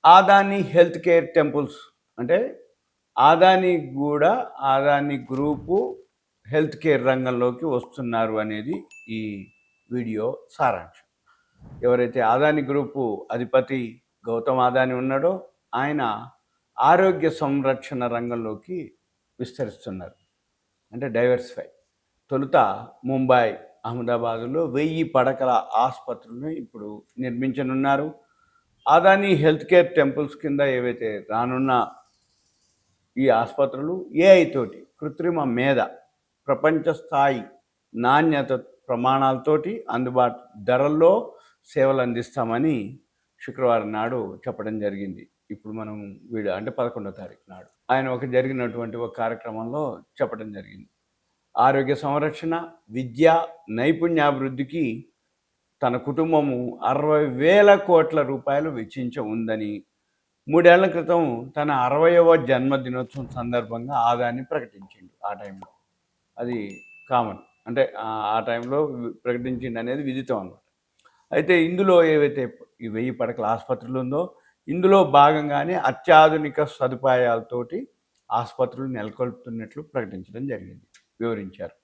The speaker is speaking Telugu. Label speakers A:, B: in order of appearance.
A: ఆదాని హెల్త్ కేర్ టెంపుల్స్ అంటే ఆదాని కూడా ఆదాని గ్రూపు హెల్త్ కేర్ రంగంలోకి వస్తున్నారు అనేది ఈ వీడియో సారాంశం. ఎవరైతే ఆదాని గ్రూపు అధిపతి గౌతమ్ ఆదాని ఉన్నాడో ఆయన ఆరోగ్య సంరక్షణ రంగంలోకి విస్తరిస్తున్నారు, అంటే డైవర్సిఫై. తొలుత ముంబై, అహ్మదాబాదులో 1000 పడకల ఆసుపత్రులను ఇప్పుడు నిర్మించనున్నారు. ఆదాని హెల్త్ కేర్ టెంపుల్స్ కింద ఏవైతే రానున్న ఈ ఆసుపత్రులు ఏఐ తోటి, కృత్రిమ మేధ, ప్రపంచ స్థాయి నాణ్యత ప్రమాణాలతోటి అందుబాటు ధరల్లో సేవలు అందిస్తామని శుక్రవారం నాడు చెప్పడం జరిగింది. ఇప్పుడు మనం అంటే 11వ తారీఖు నాడు ఆయన జరిగినటువంటి ఒక కార్యక్రమంలో చెప్పడం జరిగింది. ఆరోగ్య సంరక్షణ, విద్య, నైపుణ్యాభివృద్ధికి తన కుటుంబము 60,000 కోట్ల రూపాయలు వెచ్చించ ఉందని 3 ఏళ్ల క్రితం తన 60వ జన్మదినోత్సవం సందర్భంగా ఆదాన్ని ప్రకటించిండు. ఆ టైంలో అది కామన్, అంటే ఆ టైంలో ప్రకటించిండు అనేది విదితం అన్నమాట. అయితే ఇందులో ఏవైతే ఈ 1000 పడకల ఆసుపత్రులు ఉందో ఇందులో భాగంగానే అత్యాధునిక సదుపాయాలతోటి ఆసుపత్రులు నెలకొల్పుతున్నట్లు ప్రకటించడం జరిగింది, వివరించారు.